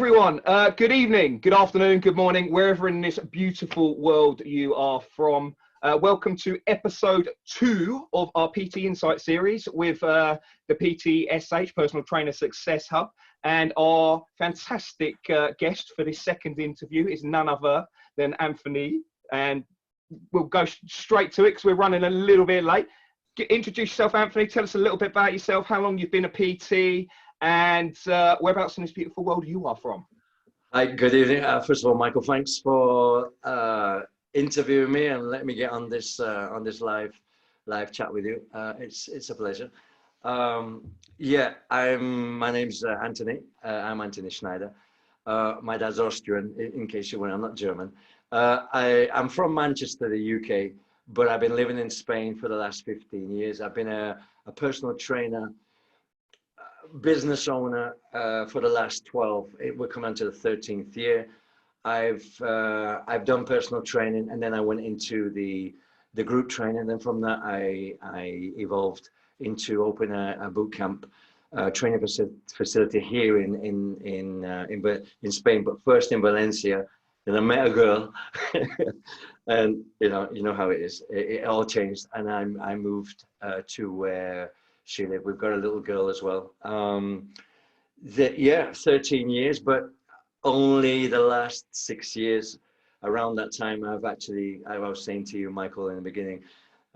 everyone. Good evening, good afternoon, good morning, wherever in this beautiful world you are from. Welcome to episode 2 of our PT Insight series with the PTSH, Personal Trainer Success Hub. And our fantastic guest for this second interview is none other than Anthony. And we'll go straight to it because we're running a little bit late. Introduce yourself, Anthony. Tell us a little bit about yourself, how long you've been a PT, and whereabouts in this beautiful world you are from. Hi, good evening. First of all, Michael, thanks for interviewing me and letting me get on this live chat with you. It's a pleasure. Yeah, my name's Anthony. I'm Anthony Schneider. My dad's Austrian, in case you want. I'm not German. I'm from Manchester, the UK, but I've been living in Spain for the last 15 years. I've been a personal trainer, business owner for the last 12. We're coming on to the 13th year. I've done personal training, and then I went into the group training. Then from that, I evolved into open a boot camp training facility here in Spain, but first in Valencia. And I met a girl, and you know how it is. It all changed, and I moved to where she lived. We've got a little girl as well. 13 years, but only the last 6 years. Around that time, I was saying to you, Michael, in the beginning,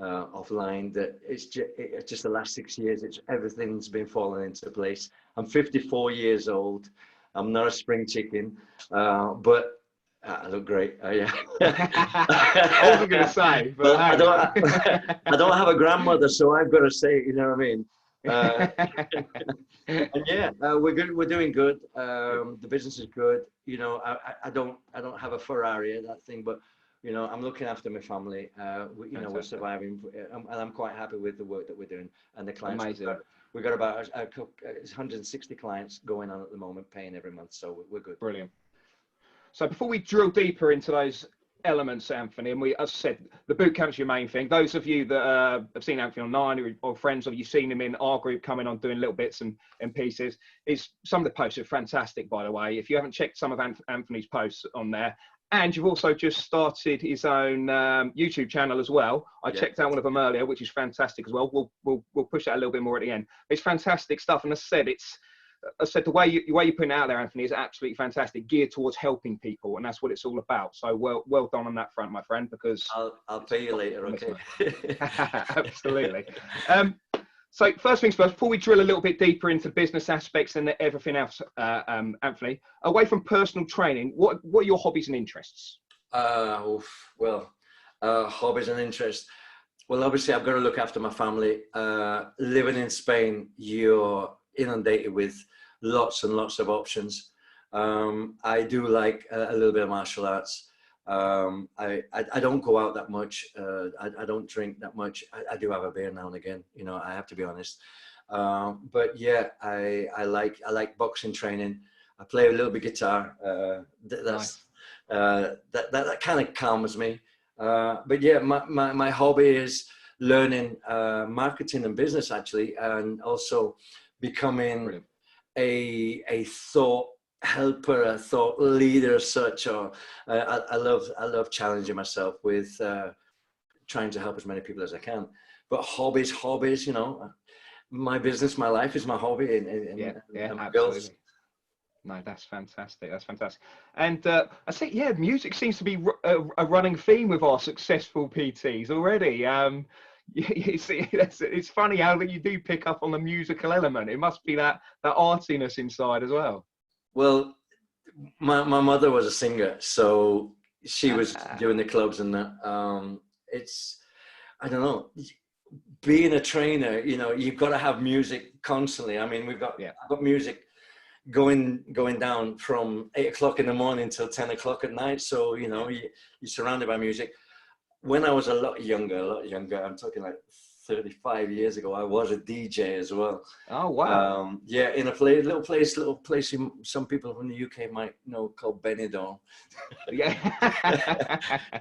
offline, that it's just the last 6 years. Everything's been falling into place. I'm 54 years old. I'm not a spring chicken, but I look great. Yeah. I wasn't going to say, but I don't have a grandmother, so I've got to say, you know what I mean. And yeah, we're good. We're doing good. The business is good. You know, I don't have a Ferrari or that thing, but you know, I'm looking after my family. We're surviving, and I'm quite happy with the work that we're doing and the clients. Amazing. We've got about 160 clients going on at the moment, paying every month, so we're good. Brilliant. So before we drill deeper into those elements, Anthony, and as I said, the boot camp's your main thing. Those of you that have seen Anthony online or friends of you seen him in our group coming on doing little bits and pieces, some of the posts are fantastic, by the way. If you haven't checked some of Anthony's posts on there, and you've also just started his own YouTube channel as well. I checked out one of them earlier, which is fantastic as well. We'll push that a little bit more at the end. It's fantastic stuff, and as I said, the way you're putting it out there, Anthony, is absolutely fantastic, geared towards helping people, and that's what it's all about. So well done on that front, my friend, because I'll pay you later, okay? Absolutely. So first things first, before we drill a little bit deeper into the business aspects and everything else, Anthony, away from personal training, what are your hobbies and interests? Hobbies and interests. Well, obviously, I've got to look after my family. Living in Spain, you're inundated with lots and lots of options. I do like a little bit of martial arts. I don't go out that much. I don't drink that much. I do have a beer now and again, you know, I have to be honest. But yeah, I like boxing training. I play a little bit guitar. That kind of calms me. But yeah, my hobby is learning marketing and business, actually, and also becoming a thought helper, a thought leader, such. Or I love challenging myself with trying to help as many people as I can. But hobbies, you know, my business, my life is my hobby, and my goals. No, that's fantastic. That's fantastic. And I think, yeah, music seems to be a running theme with our successful PTs already. It's funny how that you do pick up on the musical element. It must be that artiness inside as well. Well, my mother was a singer, so she was doing the clubs and that. I don't know, being a trainer, you know, you've got to have music constantly. I mean, I've got music going down from 8 o'clock in the morning till 10 o'clock at night. So, you know, you're surrounded by music. When I was a lot younger, I'm talking like 35 years ago, I was a DJ as well. Oh, wow. Yeah, in a little place some people from the UK might know, called Benidorm. Yeah.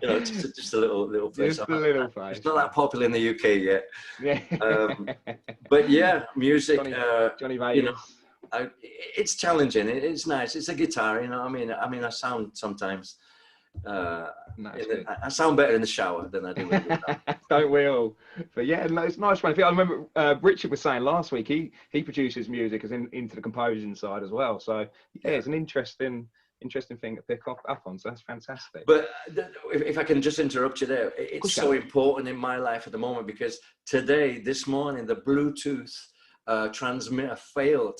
You know, just a little place. Just a little place. It's not that popular in the UK yet. Yeah. But yeah, music. Johnny Vegas. You know, it's challenging. It's nice. It's a guitar, you know. I mean, I sound sometimes. I sound better in the shower than I do with the guitar. Don't we all? But yeah, no, it's nice. I remember Richard was saying last week he produces music as into the composing side as well. So yeah, it's an interesting thing to pick up on. So that's fantastic. But if I can just interrupt you there, it's so important in my life at the moment, because this morning, the Bluetooth transmitter failed.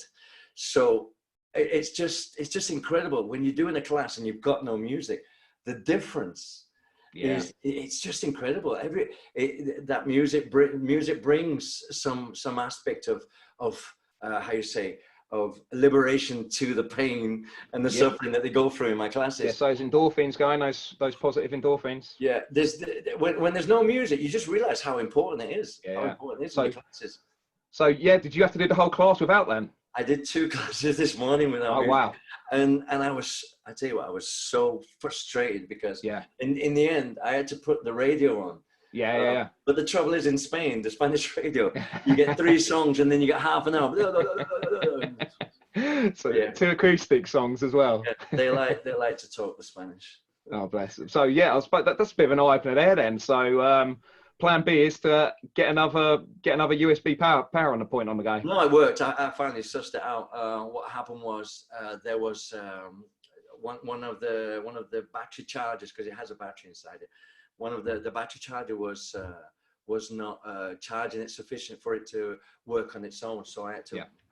So it's just incredible when you're doing a class and you've got no music. The difference is it's just incredible. That music brings some aspect of how you say, of liberation to the pain and the suffering that they go through in my classes. Yes, those endorphins going, those positive endorphins. Yeah, when there's no music, you just realize how important it is. Yeah. How important it is in the classes. So yeah, did you have to do the whole class without them? I did 2 classes this morning without music. Wow. And I tell you what, I was so frustrated because in the end, I had to put the radio on. Yeah. But the trouble is, in Spain, the Spanish radio, you get 3 songs and then you get half an hour. So 2 acoustic songs as well. Yeah, they like to talk the Spanish. Oh, bless them. So yeah, I suppose that's a bit of an eye opener there then. So plan B is to get another USB power on the point on the go. No, it worked. I finally sussed it out. What happened was there was one of the battery chargers, because it has a battery inside it. One of the battery charger was not charging it sufficient for it to work on its own. So I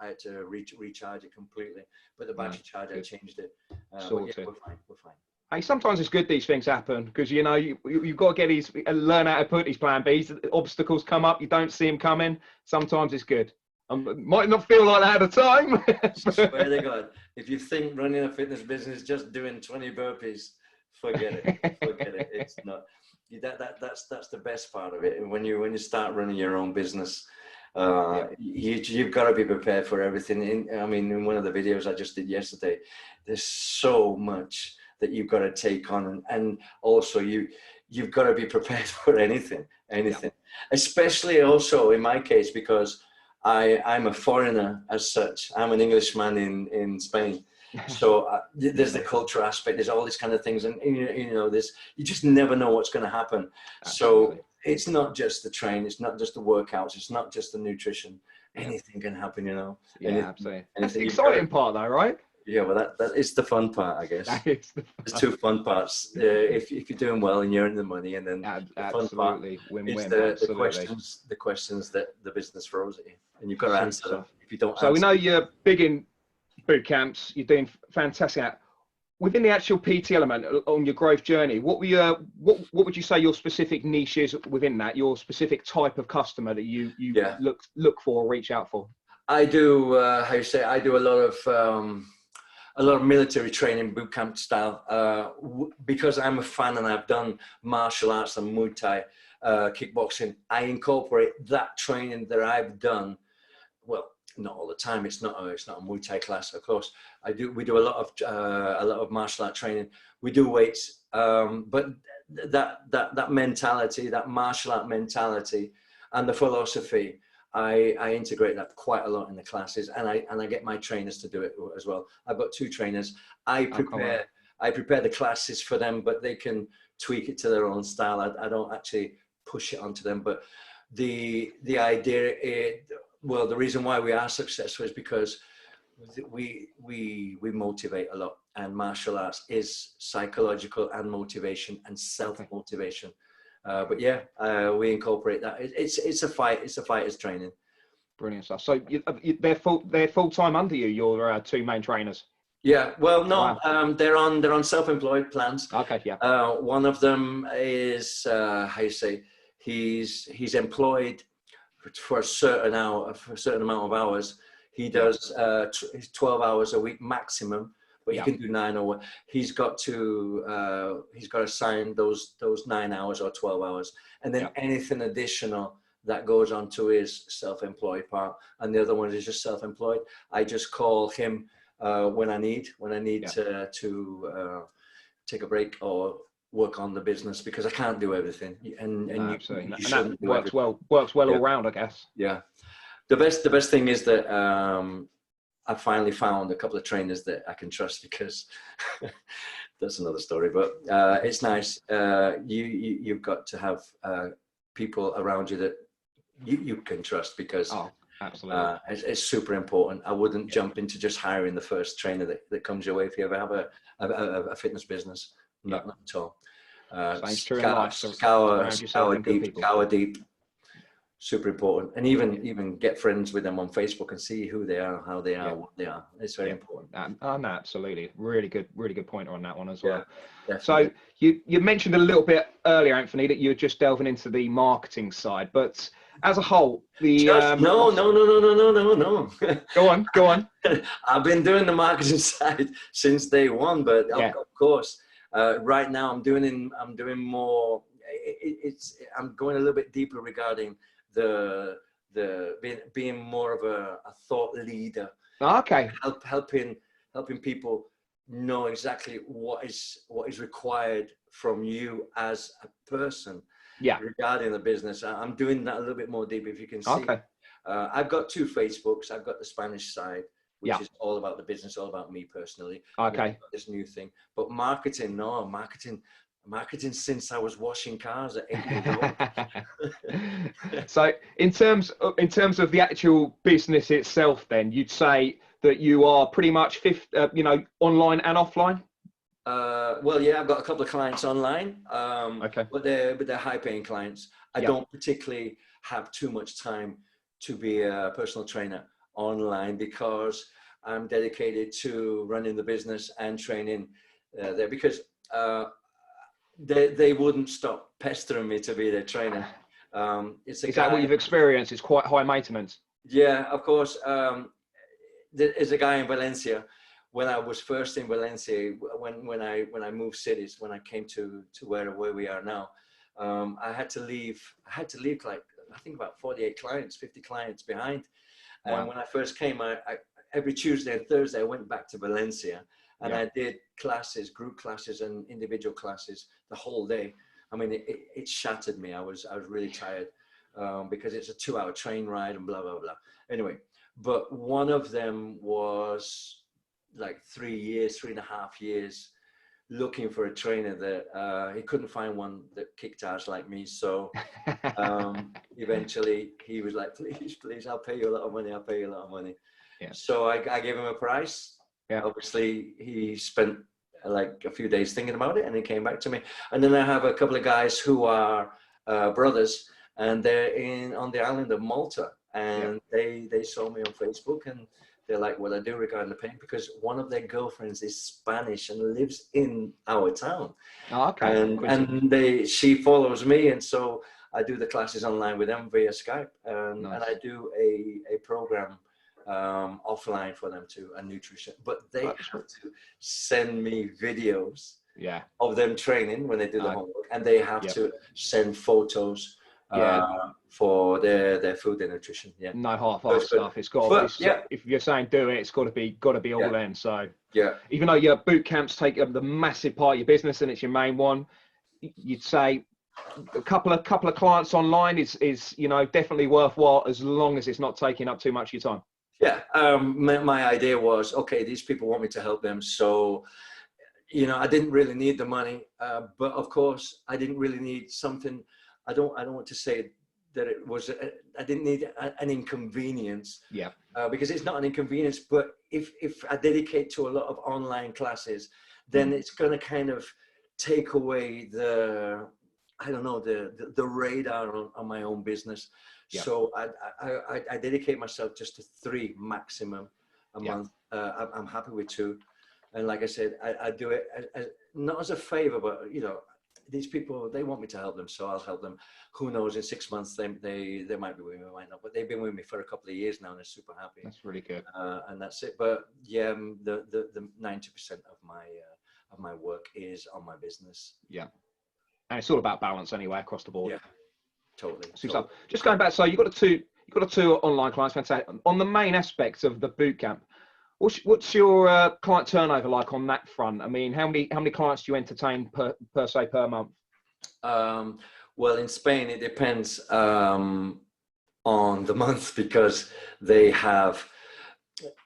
had to recharge it completely. But the battery charger, I changed it. We're fine. Hey, sometimes it's good these things happen, because you know you've got to get learn how to put these plan Bs. Obstacles come up, you don't see them coming. Sometimes it's good. Might not feel like that at the time. Swear to God, if you think running a fitness business just doing 20 burpees, forget it. It's not. That's the best part of it. And when you start running your own business, you've got to be prepared for everything. In one of the videos I just did yesterday, there's so much that you've got to take on, and also you've got to be prepared for anything, especially also in my case, because I'm a foreigner as such. I'm an Englishman in Spain. So there's the culture aspect, there's all these kind of things, and you just never know what's going to happen. Absolutely. So it's not just the train, it's not just the workouts, it's not just the nutrition. Anything can happen, absolutely. That's the exciting part though, right? Yeah, well, that is the fun part, I guess. There's 2 fun parts. If you're doing well and you're earning the money, and then the fun part win-win. Is the questions that the business throws at you, and you've got to answer them. If you don't, so we know you're big in boot camps. You're doing fantastic. Within the actual PT element on your growth journey, what would you say your specific niche is within that? Your specific type of customer that you look for or reach out for? I do. I do a lot of military training, boot camp style, because I'm a fan and I've done martial arts and Muay Thai, kickboxing. I incorporate that training that I've done. Well, not all the time. It's not a Muay Thai class, of course. We do a lot of martial art training. We do weights, but that mentality, that martial art mentality, and the philosophy, I integrate that quite a lot in the classes, and I get my trainers to do it as well. I've got 2 trainers. I prepare the classes for them, but they can tweak it to their own style. I don't actually push it onto them. But the idea, the reason why we are successful is because we motivate a lot, and martial arts is psychological and motivation and self-motivation. But we incorporate that. It's a fighter's training. Brilliant stuff. So they're full time under you, your 2 main trainers? Yeah. Well, no. Wow. They're on self-employed plans. Okay. Yeah. One of them is he's employed for a certain amount of hours. He does 12 hours a week maximum. But you can do 9 or what. He's got to sign those 9 hours or 12 hours, and then anything additional that goes on to his self-employed part. And the other one is just self-employed. I just call him when I need to take a break or work on the business, because I can't do everything. And absolutely. And that works well all round, I guess. Yeah. The best thing is that I finally found a couple of trainers that I can trust, because that's another story, but it's nice. You've got to have people around you that you can trust, because absolutely. it's super important. I wouldn't jump into just hiring the first trainer that comes your way if you ever have a fitness business. Not at all. Same true in life. Scour deep. Super important. And even get friends with them on Facebook and see who they are, how they are, what they are. It's very important. No, absolutely. Really good point on that one as well. Definitely. So you mentioned a little bit earlier, Anthony, that you're just delving into the marketing side, but as a whole, no. Go on. I've been doing the marketing side since day one, but of course, right now I'm doing more. I'm going a little bit deeper regarding the being more of a thought leader. Okay. Helping people know exactly what is required from you as a person. Regarding the business, I'm doing that a little bit more deep. If you can see, I've got 2 Facebooks. I've got the Spanish side, which is all about the business, all about me personally. Okay. This new thing, but marketing since I was washing cars at 8 years old. So in terms of the actual business itself, then you'd say that you are pretty much online and offline. Well, yeah, I've got a couple of clients online, but they're high-paying clients. I don't particularly have too much time to be a personal trainer online, because I'm dedicated to running the business and training there, because they wouldn't stop pestering me to be their trainer. Is that what you've experienced? It's quite high maintenance. Yeah, of course. There's a guy in Valencia. When I was first in Valencia, when I moved cities, when I came to where we are now, I had to leave like, I think about 48 clients, 50 clients behind. Wow. And when I first came, I every Tuesday and Thursday I went back to Valencia, and I did classes, group classes and individual classes the whole day. I mean, it shattered me. I was really tired, because it's a 2-hour train ride and blah blah blah. Anyway, but one of them was like 3.5 years looking for a trainer that he couldn't find one that kicked ass like me. So eventually he was like, please, I'll pay you a lot of money. So I gave him a price. Obviously he spent like a few days thinking about it, and he came back to me. And then I have a couple of guys who are brothers, and they're on the island of Malta, and they saw me on Facebook, and they're like, what I do regarding the pain, because one of their girlfriends is Spanish and lives in our town. And she follows me, and so I do the classes online with them via Skype, and I do a program offline for them too, and nutrition. But they have to send me videos of them training when they do the homework, and they have to send photos for their food and nutrition. No half-assed stuff. It's got if you're saying do it, it's got to be all in. So even though your boot camps take up the massive part of your business and it's your main one, you'd say a couple of clients online is definitely worthwhile, as long as it's not taking up too much of your time. My idea was, okay, these people want me to help them, so I didn't really need the money, but of course I didn't really need something. I don't want to say that it was I didn't need an inconvenience, because it's not an inconvenience, but if I dedicate to a lot of online classes, then it's going to kind of take away the radar on my own business. So I dedicate myself just to 3 maximum a month. I'm happy with 2, and like I said, I do it not as a favor, but these people, they want me to help them, so I'll help them. Who knows, in 6 months they might be with me, might not, but they've been with me for a couple of years now, and they're super happy. That's really good. And that's it. But the 90% of my work is on my business. And it's all about balance anyway, across the board. Totally. Just going back, so you've got a two online clients. Fantastic. On the main aspects of the boot camp, what's your client turnover like on that front? I mean, how many clients do you entertain per month? Well, in Spain it depends on the month, because they have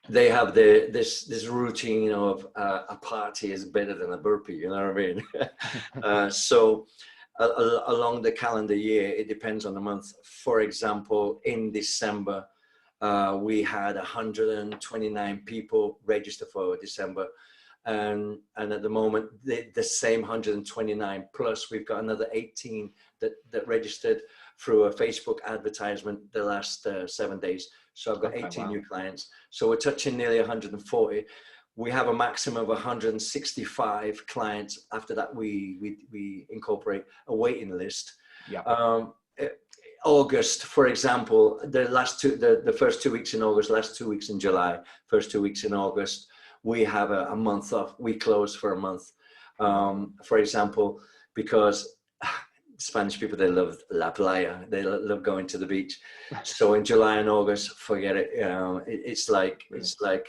they have this routine of a party is better than a burpee, you know what I mean? So along the calendar year, it depends on the month. For example, in December, we had 129 people register for December. And at the moment, the same 129 plus, we've got another 18 that registered through a Facebook advertisement the last 7 days. So I've got 18 new clients. So we're touching nearly 140. We have a maximum of 165 clients. After that, we incorporate a waiting list. Yeah. August, for example, the first 2 weeks in August, last 2 weeks in July, first 2 weeks in August, we have a month off. We close for a month. For example, because Spanish people, they love la playa. They love going to the beach. So in July and August, forget it. It's like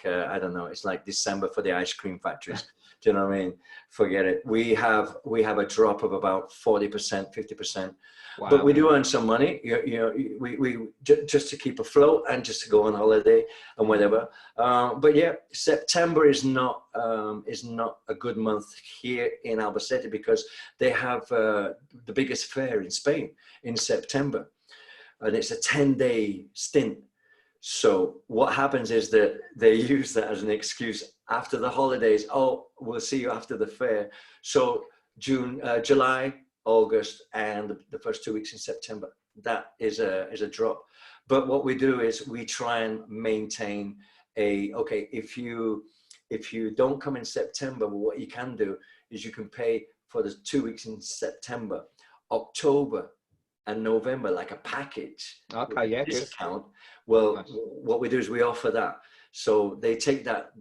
I don't know. It's like December for the ice cream factories. Do you know what I mean? Forget it. We have a drop of about 40%, 50%. Wow. But we do earn some money. We just to keep afloat and just to go on holiday and whatever. But yeah, September is not a good month here in Albacete because they have the biggest fair in Spain in September, and it's a 10-day stint. So what happens is that they use that as an excuse after the holidays. Oh, we'll see you after the fair. So July, August, and the first 2 weeks in September, that is a drop. But what we do is we try and maintain okay, if you don't come in September, well, what you can do is you can pay for the 2 weeks in September, October, and November, like a package. Okay, yeah, discount. Good. Well, Nice. What we do is we offer that. So they take that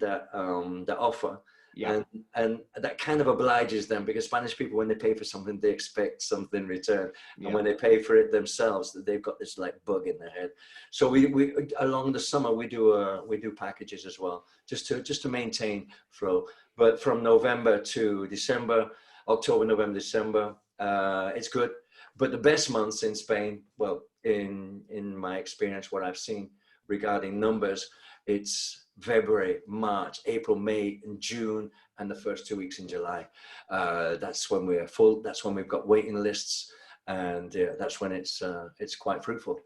offer, yeah, and that kind of obliges them, because Spanish people, when they pay for something, they expect something in return. yeah. And when they pay for it themselves, they've got this like bug in their head. So we along the summer we do packages as well, just to maintain flow. But from November to December, October, November, December, it's good. But the best months in Spain, well, in my experience, what I've seen regarding numbers, it's February, March, April, May, and June, and the first 2 weeks in July. That's when we're full. That's when we've got waiting lists, and that's when it's quite fruitful.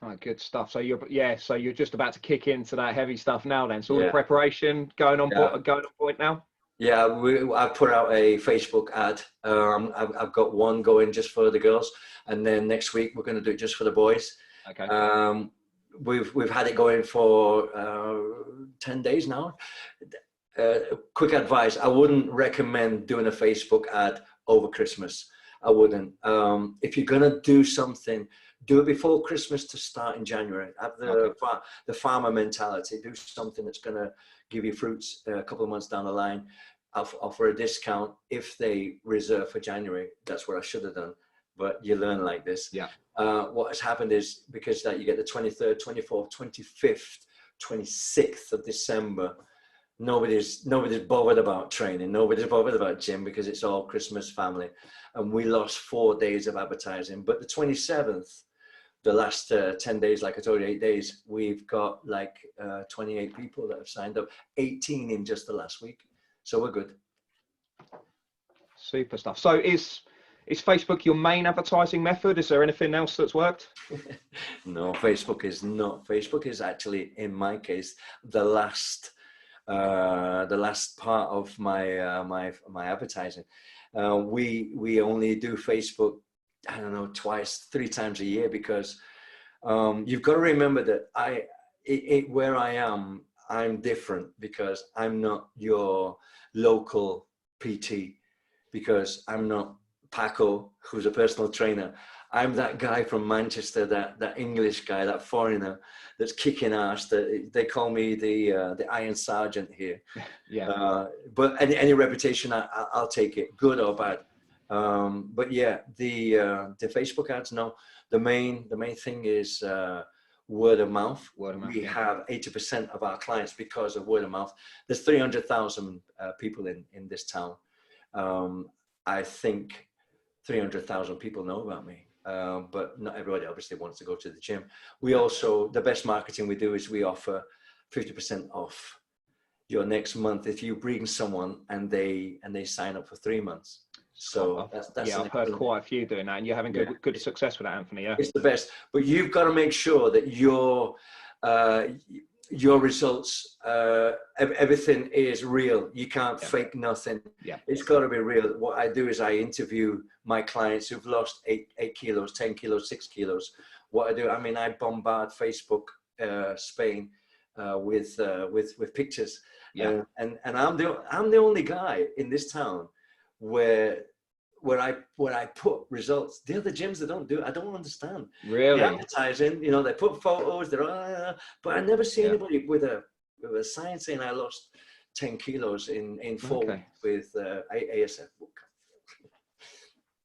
All right, good stuff. So you're just about to kick into that heavy stuff now, then. So all the preparation going on point now. Yeah, I put out a Facebook ad. I've got one going just for the girls, and then next week we're going to do it just for the boys. Okay. We've had it going for 10 days now. Quick advice: I wouldn't recommend doing a Facebook ad over Christmas. I wouldn't. If you're gonna do something, do it before Christmas to start in January. Have the farmer mentality. Do something that's gonna give you fruits a couple of months down the line. I'll offer a discount if they reserve for January. That's what I should have done. But you learn like this. Yeah. What has happened is, because that you get the 23rd, 24th, 25th, 26th of December, nobody's bothered about training. Nobody's bothered about gym, because it's all Christmas family. And we lost 4 days of advertising. But the 27th, the last 10 days, like I told you, 8 days, we've got like 28 people that have signed up, 18 in just the last week. So we're good. Super stuff. So is Facebook your main advertising method? Is there anything else that's worked? No, Facebook is not. Facebook is actually, in my case, the last part of my my advertising. We only do Facebook, I don't know, 3 times a year, because you've got to remember that where I am, I'm different, because I'm not your local PT, because I'm not Paco, who's a personal trainer. I'm that guy from Manchester, that English guy, that foreigner that's kicking ass. That they call me the Iron Sergeant here. Yeah. But any reputation, I'll take it, good or bad. But yeah, the Facebook ads. No, the main thing is word of mouth. We have 80% of our clients because of word of mouth. There's 300,000 people in this town. I think 300,000 people know about me, but not everybody obviously wants to go to the gym. We also, the best marketing we do is we offer 50% off your next month if you bring someone and they sign up for 3 months. So that's yeah, I've heard quite a few doing that, and you're having good success with that, Anthony. Yeah, it's the best. But you've got to make sure that your results, everything is real. You can't fake nothing. Yeah, it's got to be real. What I do is I interview my clients who've lost 8 kilos, 10 kilos, 6 kilos. What I do, I mean, I bombard Facebook, Spain, with pictures. yeah. And I'm the only guy in this town where I put results. The other gyms, they don't do it. I don't understand. Really? The advertising, you know, they put photos, but I never see anybody with a sign saying I lost 10 kilos in 4 weeks with ASF.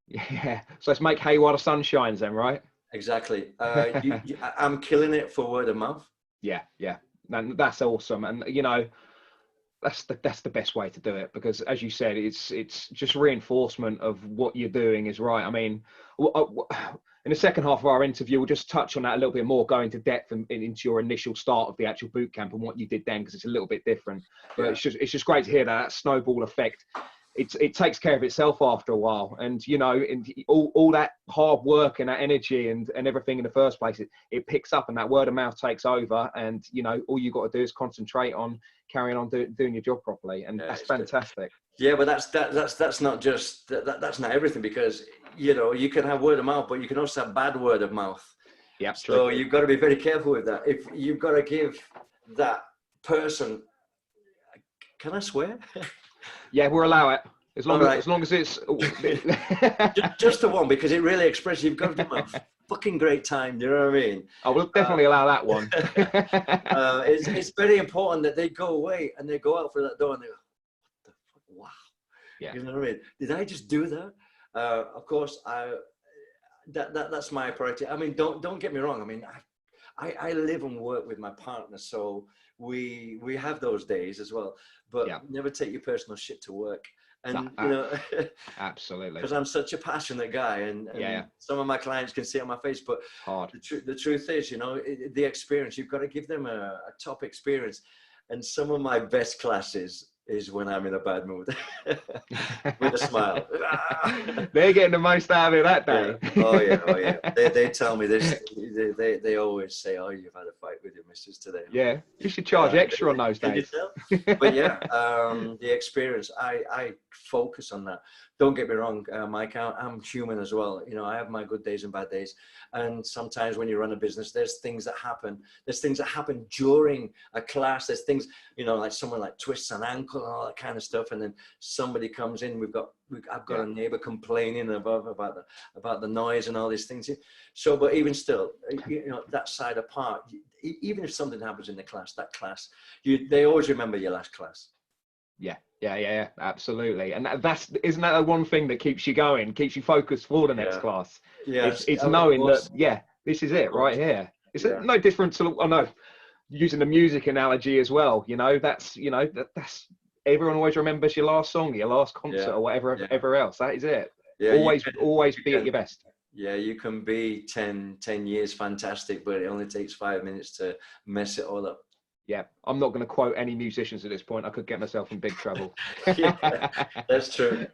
Yeah. So let's make hay while the sun shines then, right? Exactly. I'm killing it for word of mouth. Yeah, yeah. And that's awesome. And you know, that's the best way to do it, because as you said, it's just reinforcement of what you're doing is right. I mean, in the second half of our interview, we'll just touch on that a little bit more, go into depth into your initial start of the actual boot camp and what you did then, because it's a little bit different. But it's just great to hear that snowball effect. It takes care of itself after a while, and you know, all that hard work and that energy and everything in the first place, it picks up, and that word of mouth takes over, and you know, all you got to do is concentrate on carrying on doing your job properly, and that's fantastic. Yeah, but that's not just that's not everything, because you know, you can have word of mouth, but you can also have bad word of mouth. Yeah. So you've got to be very careful with that. If you've got to give that person, can I swear? Yeah, we'll allow it as long as it's just the one, because it really expresses. You've got to give them a fucking great time. Do you know what I mean? I will definitely allow that one. It's very important that they go away and they go out through that door and they go, "What the fuck? Wow!" Yeah. You know what I mean? Did I just do that? Of course, that's my priority. I mean, don't get me wrong. I mean, I live and work with my partner, so we have those days as well. But never take your personal shit to work. And you know, absolutely, because I'm such a passionate guy, and some of my clients can see it on my face. But the truth is, you know, the experience, you've got to give them a top experience. And some of my best classes is when I'm in a bad mood with a smile. They're getting the most out of it that day. Yeah. Oh yeah. They tell me this. They always say, "Oh, you've had a fight with your missus today." Yeah, you should charge extra on those days. But yeah, the experience, I focus on that. Don't get me wrong, Mike, I'm human as well. You know, I have my good days and bad days. And sometimes when you run a business, there's things that happen. There's things that happen during a class. There's things, you know, like someone like twists an ankle and all that kind of stuff. And then somebody comes in, I've got a neighbor complaining about the noise and all these things. So, but even still, you know, that side apart, even if something happens in the class, they always remember your last class. Yeah, absolutely. And isn't that the one thing that keeps you going, keeps you focused for the next class? Yeah, it's knowing that, this is it right here. It's no different to, using the music analogy as well. You know, that's everyone always remembers your last song, your last concert, or whatever else. That is it. Yeah, always be at your best. Yeah, you can be 10 years fantastic, but it only takes 5 minutes to mess it all up. Yeah, I'm not going to quote any musicians at this point. I could get myself in big trouble. That's true.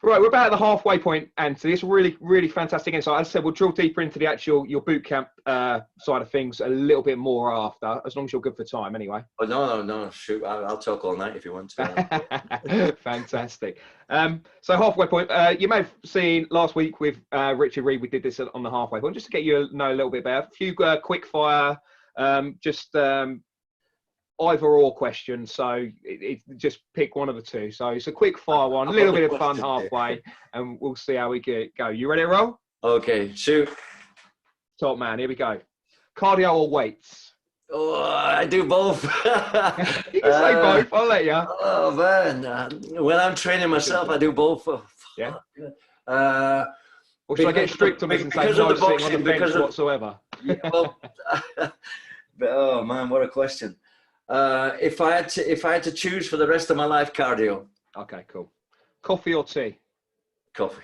Right, we're about at the halfway point, Anthony. It's really, really fantastic insight. As I said, we'll drill deeper into your boot camp side of things a little bit more after, as long as you're good for time anyway. Oh, no, shoot. I'll talk all night if you want to. Fantastic. So halfway point, you may have seen last week with Richard Reed, we did this on the halfway point, just to get you to know a little bit better. A few quick fire, either or questions, so just pick one of the two. So it's a quick fire one, a little bit of fun halfway, and we'll see how we go. You ready to roll? Okay, shoot. Top man, here we go. Cardio or weights? Oh, I do both. You can say both, I'll let you. Oh man, when I'm training myself, I do both. Yeah. Or should I get strict on this and say no sitting on the bench whatsoever? Yeah, well, oh man, what a question. If I had to choose for the rest of my life, cardio. Okay, cool. Coffee or tea? Coffee.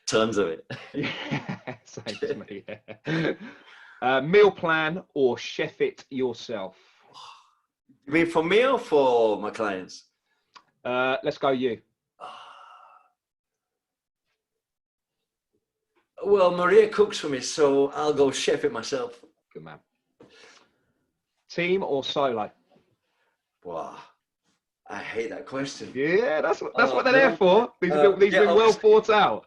Tons of it. Yeah, same to me. Meal plan or chef it yourself? You mean for me or for my clients? Let's go you. Well, Maria cooks for me, so I'll go chef it myself. Good man. Team or solo? Wow, I hate that question. Yeah, that's what they're there for. These have been well thought out.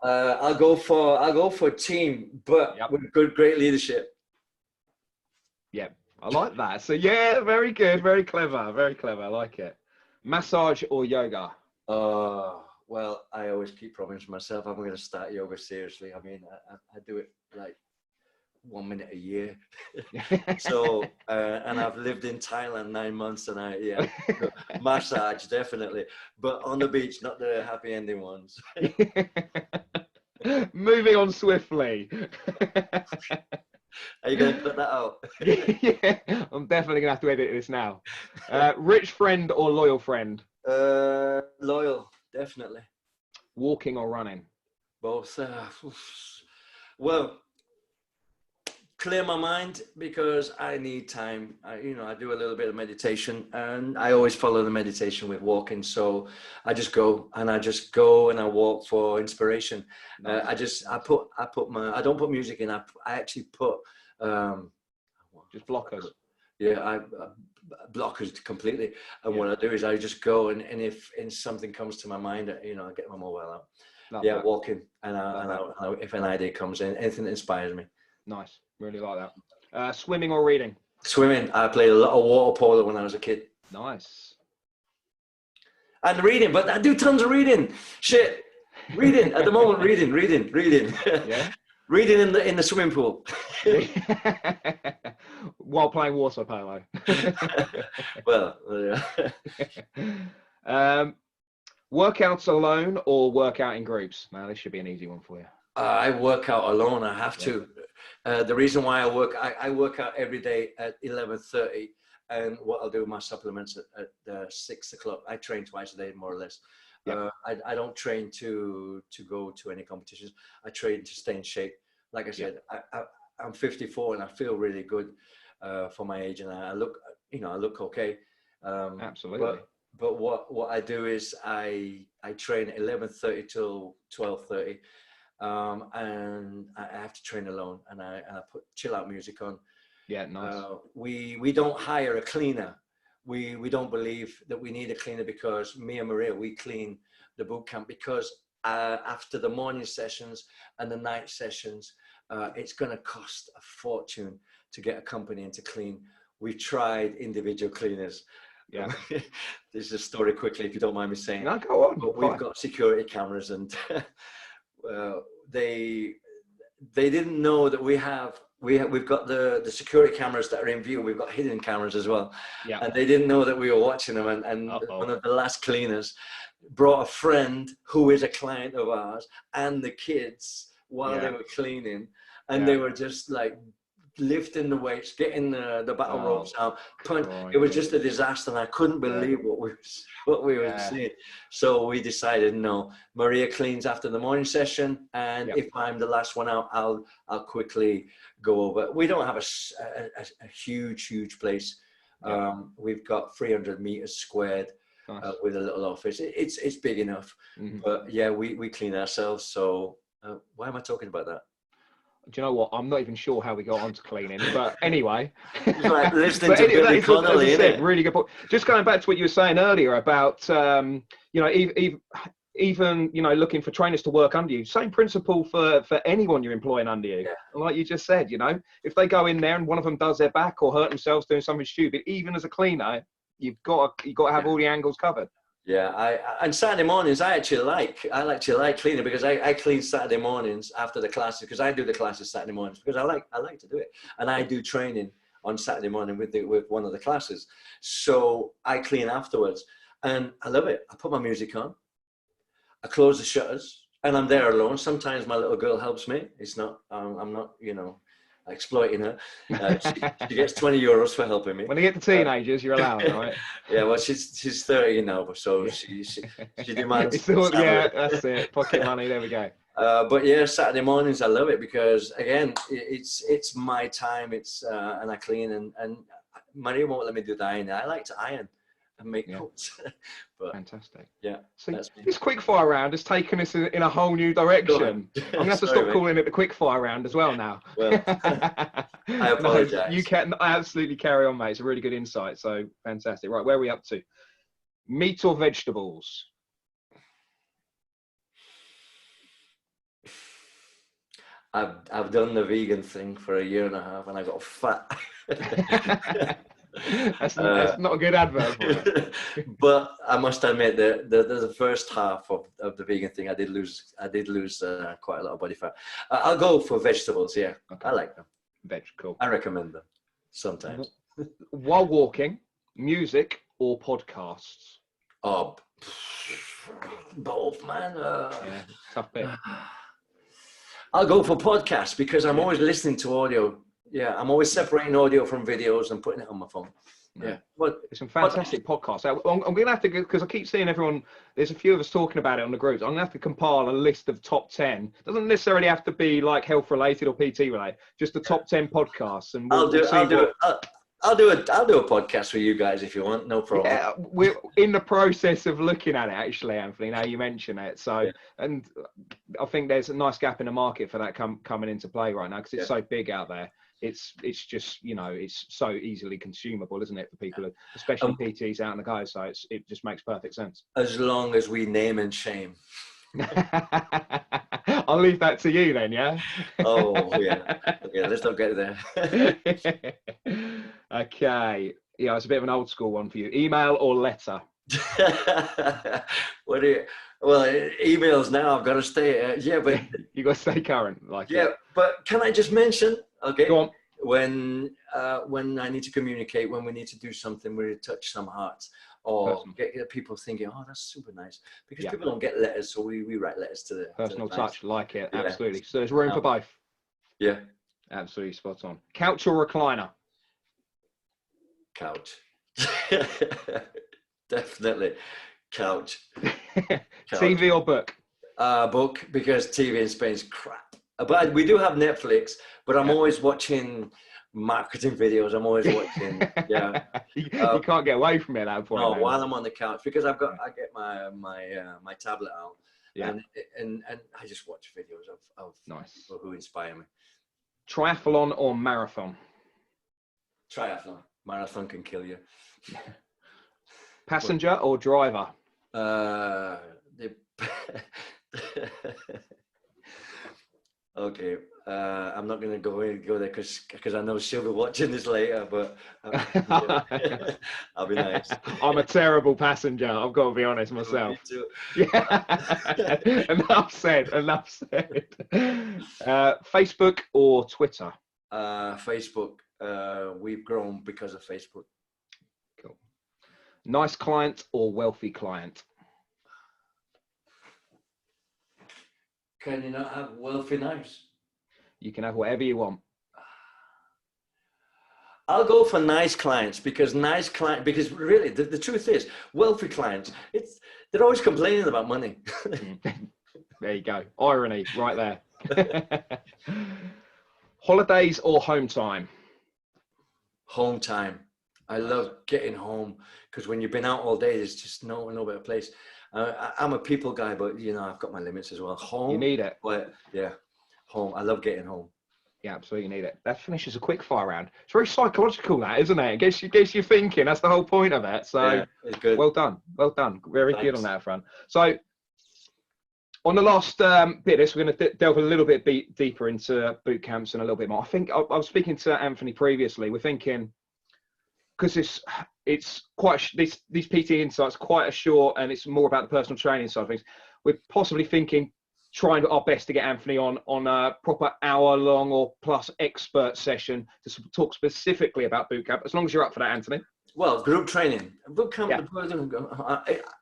I'll go for team, but with great leadership. Yeah, I like that. So yeah, very good, very clever, very clever. I like it. Massage or yoga? Well, I always keep promising myself I'm going to start yoga seriously. I mean, I do it like 1 minute a year. So, and I've lived in Thailand 9 months, and massage definitely, but on the beach, not the happy ending ones. Moving on swiftly. Are you going to cut that out? Yeah, I'm definitely going to have to edit this now. Rich friend or loyal friend? Loyal, definitely. Walking or running? Both. Well, clear my mind because I need time. I do a little bit of meditation, and I always follow the meditation with walking. So I just go and I walk for inspiration. Nice. I don't put music in. I actually put just blockers. Yeah, I blockers completely. And what I do is I just go and if something comes to my mind, I get my mobile out. Love that. Walking, and if an idea comes in, anything that inspires me. Nice, really like that. Swimming or reading? Swimming. I played a lot of water polo when I was a kid. Nice. And reading, but I do tons of reading. Shit, reading at the moment. Reading. Yeah. Reading in the swimming pool. While playing water polo. Well, workouts alone or workout in groups? Now, this should be an easy one for you. I work out alone. I have to. The reason why I work out every day at 11:30, and what I'll do with my supplements at 6 o'clock. I train twice a day, more or less. Yep. I don't train to go to any competitions. I train to stay in shape. Like I said, I'm 54 and I feel really good for my age, and I look okay. Absolutely. But what I do is I train 11:30 till 12:30. And I have to train alone, and I put chill out music on. Yeah, nice. We don't hire a cleaner. We don't believe that we need a cleaner, because me and Maria, we clean the boot camp, because after the morning sessions and the night sessions, it's going to cost a fortune to get a company in to clean. We've tried individual cleaners. Yeah. This is a story quickly, if you don't mind me saying. No, go on. But we've got security cameras, and they didn't know that we've got the security cameras that are in view. We've got hidden cameras as well. Yeah. And they didn't know that we were watching them. And one of the last cleaners brought a friend who is a client of ours and the kids while they were cleaning, and they were just like lifting the weights, getting the battle ropes out. It was just a disaster, and I couldn't believe what we were seeing. So we decided, no, Maria cleans after the morning session, and if I'm the last one out, I'll quickly go over. We don't have a huge place. We've got 300 meters squared. Nice. With a little office. It's big enough. Mm-hmm. But yeah, we clean ourselves. So why am I talking about that? Do you know what? I'm not even sure how we got onto cleaning, but anyway. It's like listening to Billy Connolly, isn't it? Really good point. Just going back to what you were saying earlier about, even looking for trainers to work under you. Same principle for anyone you're employing under you. Yeah. Like you just said, if they go in there and one of them does their back or hurt themselves doing something stupid, even as a cleaner, you've got to have all the angles covered. Yeah, and Saturday mornings I like cleaning, because I clean Saturday mornings after the classes, because I do the classes Saturday mornings because I like to do it, and I do training on Saturday morning with one of the classes, so I clean afterwards, and I love it. I put my music on, I close the shutters, and I'm there alone. Sometimes my little girl helps me. It's not I'm not exploiting her. She gets 20 euros for helping me. When you get to teenagers, you're allowed, right? Yeah, well, she's 30 now, so she demands. Yeah, that's it. Pocket money. There we go. But yeah, Saturday mornings I love it because again, it's my time. It's and I clean and Maria won't let me do the ironing. I like to iron and make coats. But fantastic. yeah, So that's me. this quickfire round has taken us in a whole new direction. I'm gonna have to stop calling it the quickfire round as well now. Well, I apologize. No, you can absolutely carry on, mate. It's a really good insight. So fantastic. Right, where are we up to? Meat or vegetables? I've done the vegan thing for 1.5 years and I got fat. That's not a good advert for it. But I must admit that the first half of the vegan thing, I did lose quite a lot of body fat. I'll go for vegetables. Yeah, okay. I like them. Veg, cool. I recommend them sometimes. While walking, music or podcasts? Oh, both, man. Yeah, tough bit. I'll go for podcasts because I'm always listening to audio. Yeah, I'm always separating audio from videos and putting it on my phone. Yeah, but it's some fantastic podcasts. I'm going to have to, because I keep seeing everyone, there's a few of us talking about it on the groups. I'm going to have to compile a list of top 10. Doesn't necessarily have to be like health related or PT related, just the top 10 podcasts. And I'll do a podcast for you guys if you want, no problem. Yeah, we're in the process of looking at it actually, Anthony, now you mention it. So, and I think there's a nice gap in the market for that coming into play right now because it's so big out there. It's just, you know, it's so easily consumable, isn't it, for people, especially PTs out on the go. So it just makes perfect sense. As long as we name and shame. I'll leave that to you then, yeah? Oh, yeah. Okay, let's not get there. Okay. Yeah, it's a bit of an old school one for you. Email or letter? Well, emails now, I've got to stay. Yeah, but you got to stay current. Like but can I just mention, okay, go on. When I need to communicate, when we need to do something, we touch some hearts, or get people thinking, oh, that's super nice, because people don't get letters, so we write letters to the personal touch, like it, absolutely. So there's room for both. Yeah, absolutely spot on. Couch or recliner? Couch. Definitely couch. TV or book? Book, because TV in Spain is crap. But we do have Netflix, but I'm always watching marketing videos. I'm always watching. You can't get away from it at that point. No, while I'm on the couch, because I get my tablet out, and I just watch videos of people who inspire me. Triathlon or marathon? Triathlon. Marathon can kill you. Passenger or driver? Okay, I'm not going to go there because I know she'll be watching this later, but I'll be nice. I'm a terrible passenger, I've got to be honest myself. Me too. Yeah. Enough said. Facebook or Twitter? Facebook. We've grown because of Facebook. Cool. Nice client or wealthy client? Can you not have wealthy nice? You can have whatever you want. I'll go for nice clients because really the truth is wealthy clients, they're always complaining about money. There you go. Irony right there. Holidays or home time? Home time. I love getting home because when you've been out all day, there's just no better place. I'm a people guy, but you know, I've got my limits as well. Home. You need it. But yeah, home. I love getting home. Yeah, absolutely need it. That finishes a quick fire round. It's very psychological, that, isn't it? It gets you thinking. That's the whole point of it. So it's good. Well done. Very good on that front. So on the last bit of this, we're going to delve a little bit deeper into boot camps and a little bit more. I think I was speaking to Anthony previously. We're thinking, because it's quite these PT insights quite a short, and it's more about the personal training side of things. We're possibly thinking, trying our best to get Anthony on a proper hour-long or plus expert session to talk specifically about boot camp. As long as you're up for that, Anthony. Well, group training, boot camp. Yeah.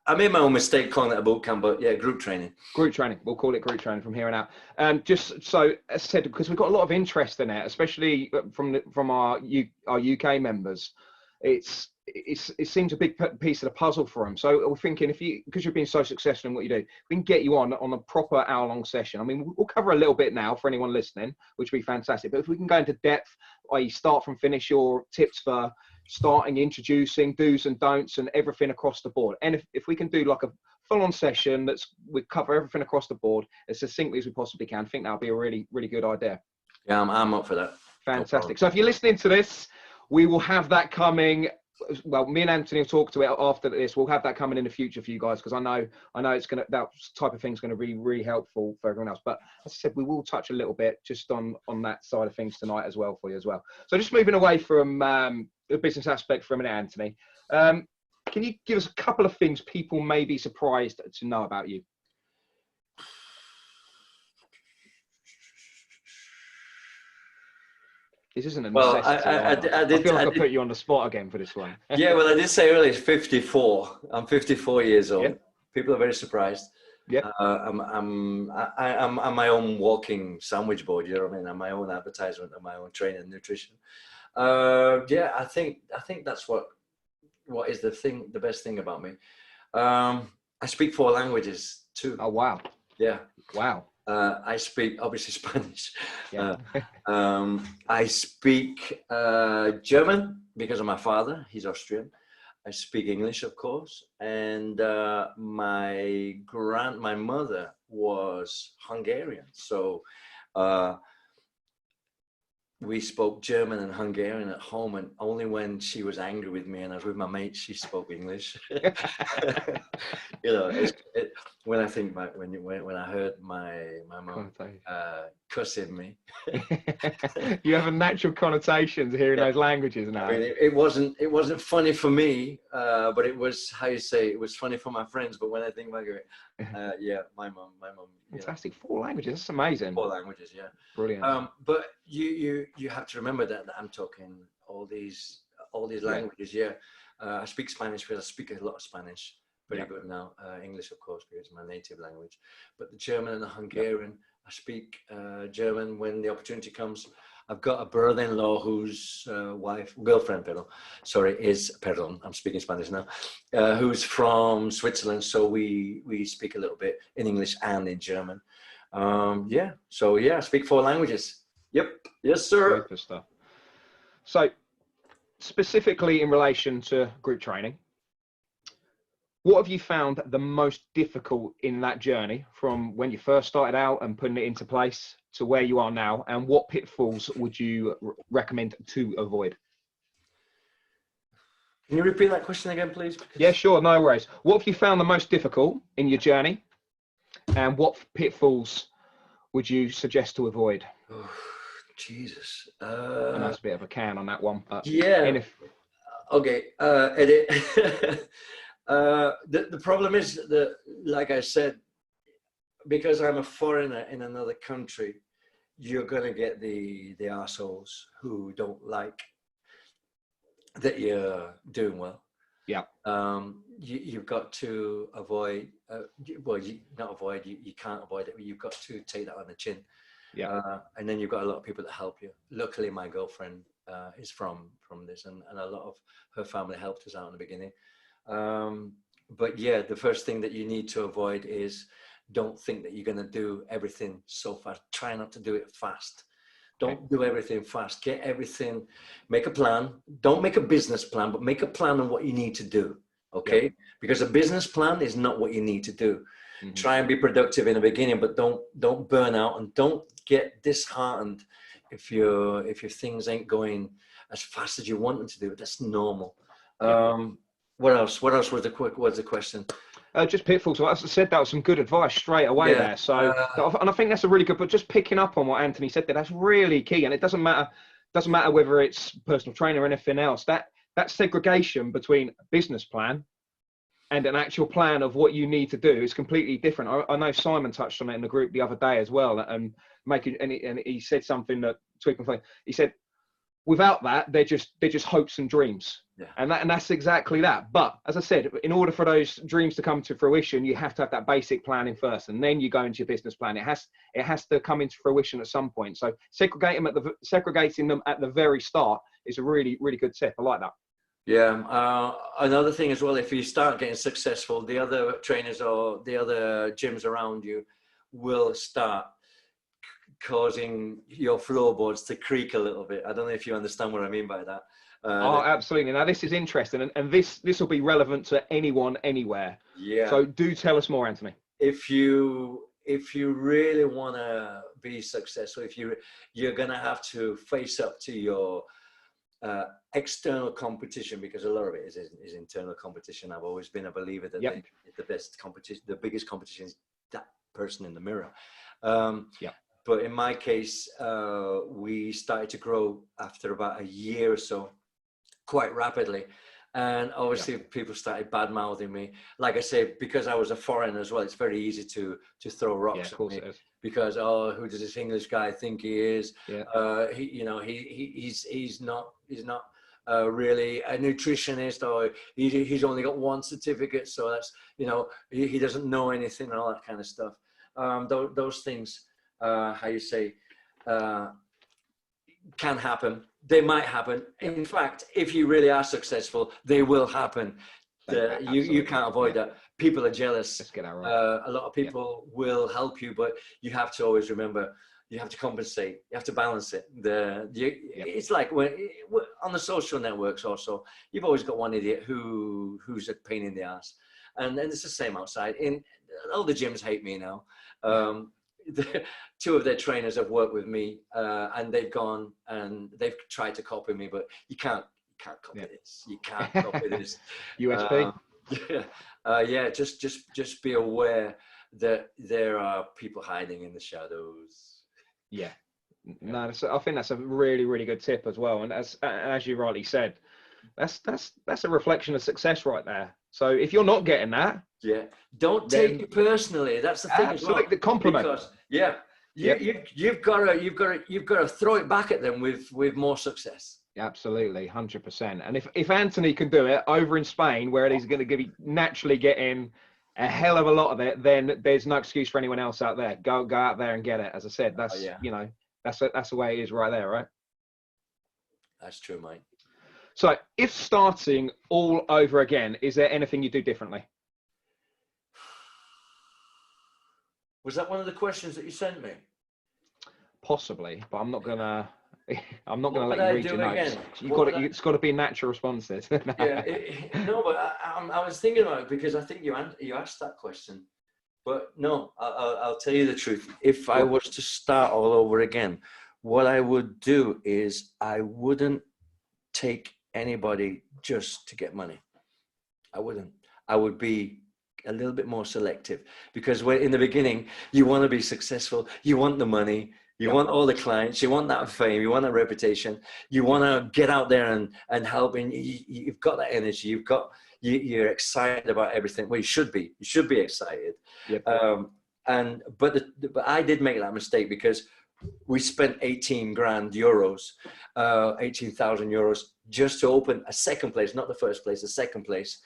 I made my own mistake calling it a boot camp, but yeah, group training. Group training. We'll call it group training from here on out. Just so, as I said, because we've got a lot of interest in it, especially from our UK members. It's it seems a big piece of the puzzle for them. So we're thinking, because you've been so successful in what you do, we can get you on a proper hour-long session. I mean, we'll cover a little bit now for anyone listening, which would be fantastic. But if we can go into depth, i.e. start from finish, your tips for starting, introducing, do's and don'ts, and everything across the board. And if we can do like a full-on session we cover everything across the board as succinctly as we possibly can, I think that'll be a really, really good idea. Yeah, I'm up for that. Fantastic. So if you're listening to this, we will have that coming. Well, me and Anthony will talk to it after this. We'll have that coming in the future for you guys, because I know that type of thing is going to be really helpful for everyone else. But as I said, we will touch a little bit just on that side of things tonight as well for you as well. So just moving away from the business aspect for a minute, Anthony, can you give us a couple of things people may be surprised to know about you? This isn't a necessity. I feel like I put you on the spot again for this one. Yeah, well, I did say earlier, 54. I'm 54 years old. Yeah. People are very surprised. Yeah. I'm my own walking sandwich board. You know what I mean? I'm my own advertisement and my own training and nutrition. Yeah, I think that's what is the best thing about me. I speak 4 languages too. Oh wow. Yeah. Wow. I speak obviously Spanish. Yeah. I speak German because of my father. He's Austrian. I speak English, of course, and my mother was Hungarian, so we spoke German and Hungarian at home, and only when she was angry with me and I was with my mates, she spoke English. You know, when I think back, when I heard my mom cussing me. You have a natural connotation to hearing those languages now. I mean, it wasn't funny for me, but it was, how you say, it was funny for my friends. But when I think back of it, yeah, my mom. Fantastic. 4 languages. That's amazing. 4 languages, yeah. Brilliant. But you have to remember that I'm talking all these languages. Yeah. I speak Spanish because I speak a lot of Spanish. Very good now. English, of course, because it's my native language. But the German and the Hungarian, I speak German when the opportunity comes. I've got a brother-in-law whose girlfriend, I'm speaking Spanish now, who's from Switzerland. So we speak a little bit in English and in German. So I speak 4 languages. Yep. Yes, sir. Super stuff. So specifically in relation to group training, what have you found the most difficult in that journey from when you first started out and putting it into place to where you are now? And what pitfalls would you recommend to avoid? Can you repeat that question again, please? Yeah, sure. No worries. What have you found the most difficult in your journey? And what pitfalls would you suggest to avoid? Oh, Jesus. And that's a bit of a can on that one. But yeah. Okay. Edit. The problem is that, like I said, because I'm a foreigner in another country, you're going to get the arseholes who don't like that you're doing well. Yeah. You've got to avoid, you can't avoid it, but you've got to take that on the chin. Yeah. And then you've got a lot of people that help you. Luckily, my girlfriend is from this, and a lot of her family helped us out in the beginning. But yeah, the first thing that you need to avoid is don't think that you're going to do everything so fast. Try not to do it fast. Don't do everything fast. Get everything, make a plan. Don't make a business plan, but make a plan on what you need to do. Okay. Yep. Because a business plan is not what you need to do. Mm-hmm. Try and be productive in the beginning, but don't burn out, and don't get disheartened if your things ain't going as fast as you want them to do. That's normal. Yep. What else was the question? Just pitfalls. Well, as I said, that was some good advice straight away there. So, and I think that's a really good, but just picking up on what Anthony said there, that's really key. And it doesn't matter whether it's personal trainer or anything else. That segregation between a business plan and an actual plan of what you need to do is completely different. I know Simon touched on it in the group the other day as well, and he said something that he said, without that, they're just hopes and dreams. Yeah. And that's exactly that. But as I said, in order for those dreams to come to fruition, you have to have that basic planning first, and then you go into your business plan. It has to come into fruition at some point. So segregating them at the very start is a really, really good tip. I like that. Yeah. Another thing as well, if you start getting successful, the other trainers or the other gyms around you will start causing your floorboards to creak a little bit. I don't know if you understand what I mean by that. Oh, absolutely. Now, this is interesting, and this will be relevant to anyone, anywhere. Yeah. So do tell us more, Anthony. If you really want to be successful, you're going to have to face up to your external competition, because a lot of it is internal competition. I've always been a believer that the best competition, the biggest competition, is that person in the mirror. But in my case, we started to grow after about a year or so, quite rapidly. And obviously people started bad mouthing me. Like I say, because I was a foreigner as well, it's very easy to throw rocks at me, because, oh, who does this English guy think he is? He's not really a nutritionist, or he's only got one certificate, so that's, he doesn't know anything, and all that kind of stuff. Those things, how you say, can happen. They might happen. In fact, if you really are successful, they will happen. You can't avoid that. People are jealous. Let's get that right. A lot of people will help you, but you have to always remember, you have to compensate. You have to balance it. It's like on the social networks also, you've always got one idiot who's a pain in the ass. And then it's the same outside. All the gyms hate me now. Two of their trainers have worked with me, and they've gone and they've tried to copy me, but you can't copy this. You can't copy this. USP. Just be aware that there are people hiding in the shadows. No, I think that's a really, really good tip as well. And as you rightly said, that's a reflection of success right there. So if you're not getting that, don't take it personally. That's the thing. Absolutely, the compliment. Because you've got to throw it back at them with more success. Absolutely, 100%. And if Anthony can do it over in Spain, where he's going to be naturally getting a hell of a lot of it, then there's no excuse for anyone else out there. Go out there and get it. As I said, that's that's the way it is right there, right? That's true, mate. So if starting all over again, is there anything you do differently? Was that one of the questions that you sent me? Possibly, but I'm not gonna let you read your notes. It's got to be natural responses. No, but I was thinking about it, because I think you asked that question. But no, I'll tell you the truth. If I was to start all over again, what I would do is I wouldn't take anybody just to get money. I wouldn't. I would be a little bit more selective, because in the beginning, you want to be successful, you want the money, you want all the clients, you want that fame, you want that reputation, you want to get out there and help, and you've got that energy, you're excited about everything. Well, you should be excited. But I did make that mistake, because we spent 18,000 euros just to open a second place, not the first place, the second place.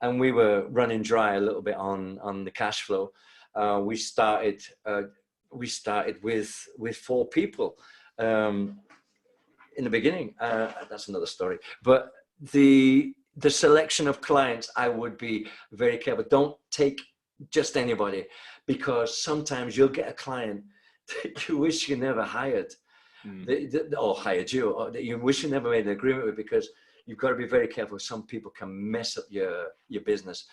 And we were running dry a little bit on the cash flow. We started with 4 people in the beginning. That's another story. But the selection of clients, I would be very careful. Don't take just anybody, because sometimes you'll get a client that you wish you never hired, or hired you, or that you wish you never made an agreement with, because you've got to be very careful. Some people can mess up your business.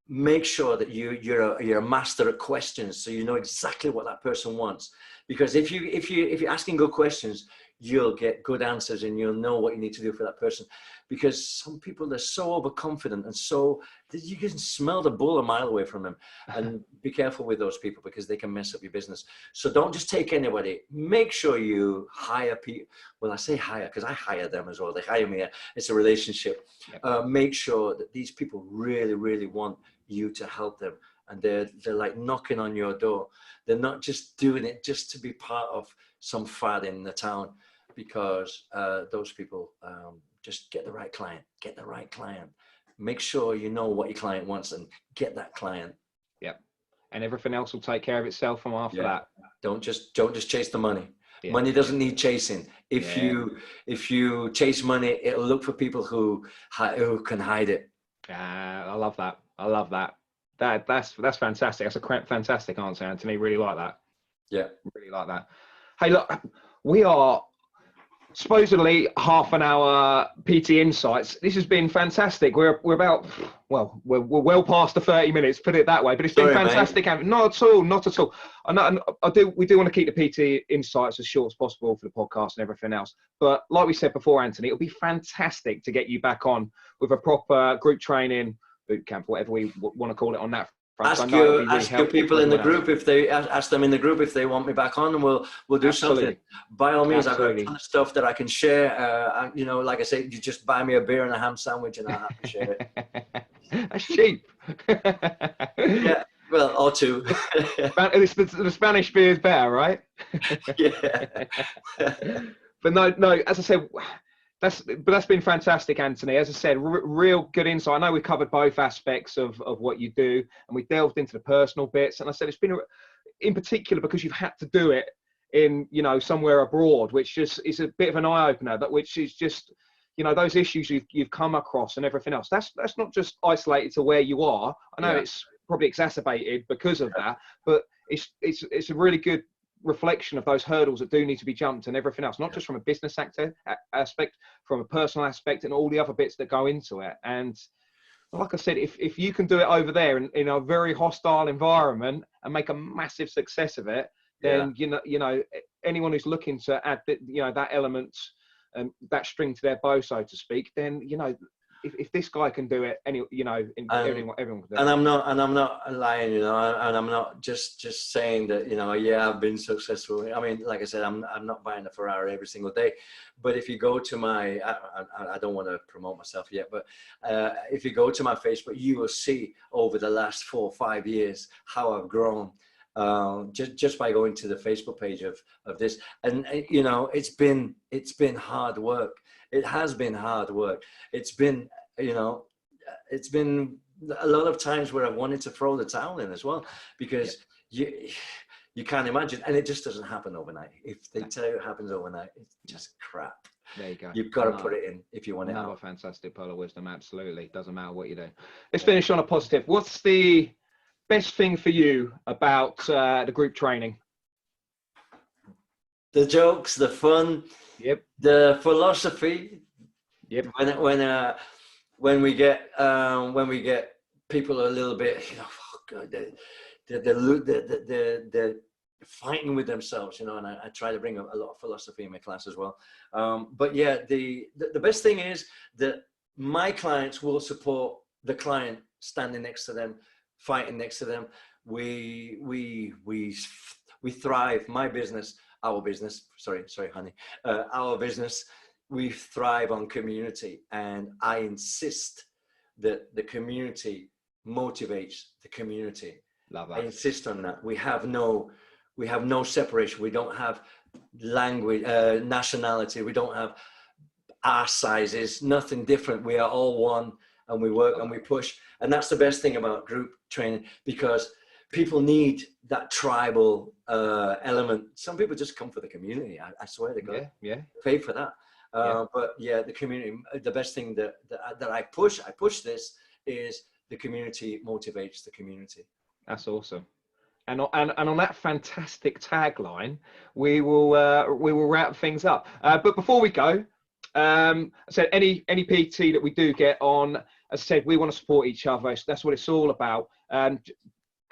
Make sure that you're a master at questions, so you know exactly what that person wants. Because if you're asking good questions, you'll get good answers, and you'll know what you need to do for that person. Because some people, they're so overconfident, and so you can smell the bull a mile away from them. And be careful with those people, because they can mess up your business. So don't just take anybody. Make sure you hire people. Well, I say hire because I hire them as well. They hire me. It's a relationship. Make sure that these people really, really want you to help them, and they're like knocking on your door. They're not just doing it just to be part of some fad in the town, because those people just get the right client. Make sure you know what your client wants and get that client. And everything else will take care of itself from after that. Don't just chase the money. Money doesn't need chasing. If you chase money, it'll look for people who can hide it. I love that. I love that. That's fantastic. That's a fantastic answer, Anthony. Really like that. Yeah, really like that. Hey, look, we are supposedly half an hour PT Insights. This has been fantastic. We're about, well, we're well past the 30 minutes, put it that way, but it's been fantastic. Mate. Not at all, not at all. We do want to keep the PT Insights as short as possible for the podcast and everything else. But like we said before, Anthony, it'll be fantastic to get you back on with a proper group training boot camp, whatever we want to call it on that. Ask your people in the group if they ask them in the group if they want me back on, and we'll do something. By all means, I've got a ton of stuff that I can share. You know, like I say, you just buy me a beer and a ham sandwich, and I'll have to share it. That's cheap. Yeah, well, or two. The Spanish beer is better, right? Yeah. But no. As I said. That's been fantastic, Anthony. As I said, real good insight. I know we covered both aspects of what you do, and we delved into the personal bits. And I said it's been in particular because you've had to do it in, you know, somewhere abroad, which just is a bit of an eye opener. That which is just, you know, those issues you've come across and everything else. That's not just isolated to where you are. I know it's probably exacerbated because of that, but it's a really good reflection of those hurdles that do need to be jumped and everything else, not just from a business aspect, from a personal aspect, and all the other bits that go into it. And like I said, if you can do it over there in a very hostile environment and make a massive success of it, then you know anyone who's looking to add that element and that string to their bow, so to speak, then you know if this guy can do it, everyone can do it. And I'm not lying, you know, and I'm not just saying that, you know, I've been successful. I mean, like I said, I'm not buying a Ferrari every single day, but if you go to my, I don't want to promote myself yet, but if you go to my Facebook, you will see over the last 4 or 5 years how I've grown. Just by going to the Facebook page of this, and you know, it's been hard work. It has been hard work. It's been, you know, it's been a lot of times where I've wanted to throw the towel in as well, because you can't imagine, and it just doesn't happen overnight. If they tell you it happens overnight, it's just crap. There you go. You've got to put it in if you want it out. Another fantastic pearl of wisdom. Absolutely, doesn't matter what you do. Let's finish on a positive. What's the best thing for you about the group training? The jokes, the fun, the philosophy. When we get people a little bit, you know, oh God, they're fighting with themselves, you know, and I try to bring a lot of philosophy in my class as well. But yeah, the best thing is that my clients will support the client standing next to them, fighting next to them. We thrive. My business, our business. Sorry, honey. Our business. We thrive on community, and I insist that the community motivates the community. Love that. I insist on that. We have no separation. We don't have language, nationality. We don't have arse sizes. Nothing different. We are all one, and we work and we push. And that's the best thing about group training, because people need that tribal element. Some people just come for the community. I swear to God. Yeah. Pay for that. But yeah, the community, the best thing that I push this is the community motivates the community. That's awesome. And on that fantastic tagline, we will wrap things up. But before we go, I said any PT that we do get on, as I said, we want to support each other. So that's what it's all about.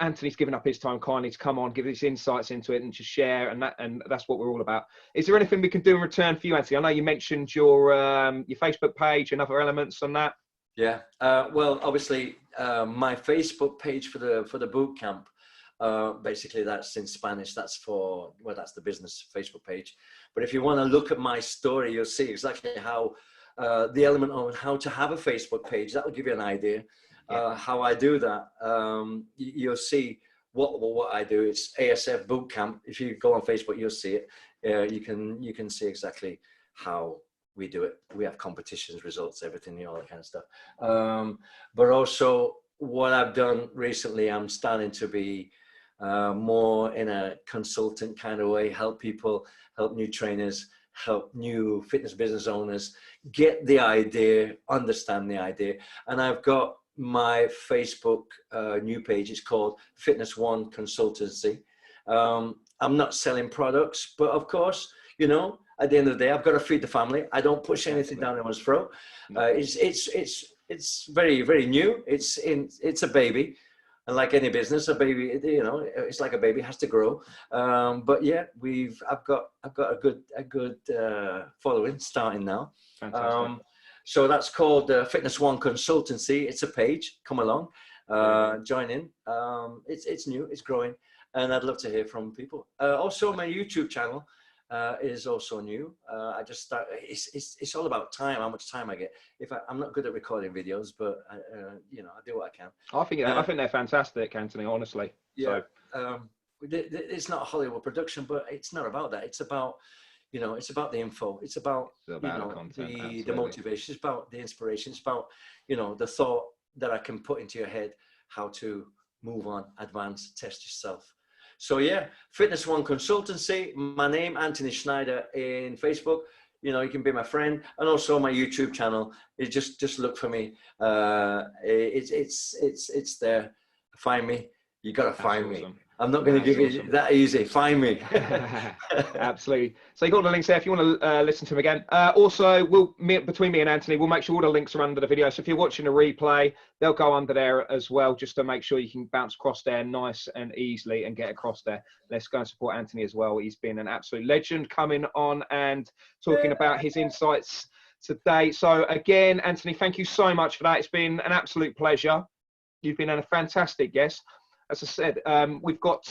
Anthony's given up his time kindly to come on, give his insights into it, and to share, and that's what we're all about. Is there anything we can do in return for you, Anthony? I know you mentioned your Facebook page and other elements on that. Yeah. Well, obviously, my Facebook page for the boot camp. Basically, that's in Spanish. That's that's the business Facebook page. But if you want to look at my story, you'll see exactly how the element on how to have a Facebook page. That will give you an idea. How I do that. You'll see what I do. It's ASF Bootcamp. If you go on Facebook, you'll see it. You can see exactly how we do it. We have competitions, results, everything, all that kind of stuff. But also what I've done recently, I'm starting to be more in a consultant kind of way, help people, help new trainers, help new fitness business owners get the idea, understand the idea. And I've got my Facebook new page. It's called Fitness One Consultancy. I'm not selling products, but of course, you know, at the end of the day, I've got to feed the family. I don't push anything down anyone's throat. It's very, very new. It's a baby. And like any business, a baby, you know, it's like a baby, has to grow. But yeah, I've got a good following starting now. So that's called Fitness One Consultancy. It's a page. Come along, join in. It's new, it's growing, and I'd love to hear from people. Also, my YouTube channel is also new. I just start. It's all about time. How much time I get. I'm not good at recording videos, but you know, I do what I can. I think they're fantastic, Anthony. Honestly. Yeah. So. It's not a Hollywood production, but it's not about that. It's about, you know, it's about the info. It's about, you know, the motivation. It's about the inspiration. It's about, you know, the thought that I can put into your head, how to move on, advance, test yourself. So yeah, Fitness One Consultancy. My name, Anthony Schneider, in Facebook. You know, you can be my friend, and also my YouTube channel. Just look for me. It's there. Find me. You gotta find me. I'm not going to give it that easy. Find me. Absolutely. So you got the links there if you want to listen to them again. Also, between me and Anthony, we'll make sure all the links are under the video. So if you're watching a replay, they'll go under there as well, just to make sure you can bounce across there nice and easily and get across there. Let's go and support Anthony as well. He's been an absolute legend coming on and talking about his insights today. So again, Anthony, thank you so much for that. It's been an absolute pleasure. You've been a fantastic guest. As I said, we've got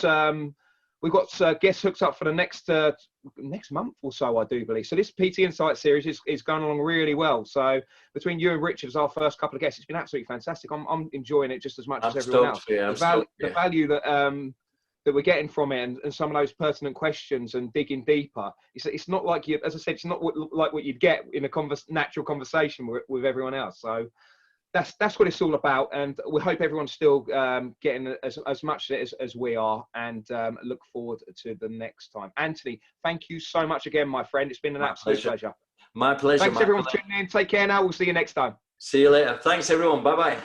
guests hooked up for the next month or so, I do believe. So this PT Insight series is going along really well. So between you and Richard as our first couple of guests, it's been absolutely fantastic. I'm enjoying it just as much as everyone else. The value that we're getting from it, and some of those pertinent questions and digging deeper. It's not like as I said, it's not like what you'd get in a natural conversation with everyone else. So. That's what it's all about, and we hope everyone's still getting as much of it as we are, and look forward to the next time. Anthony, thank you so much again, my friend. It's been an absolute pleasure. My pleasure. Thanks everyone for tuning in. Take care now. We'll see you next time. See you later. Thanks everyone. Bye bye.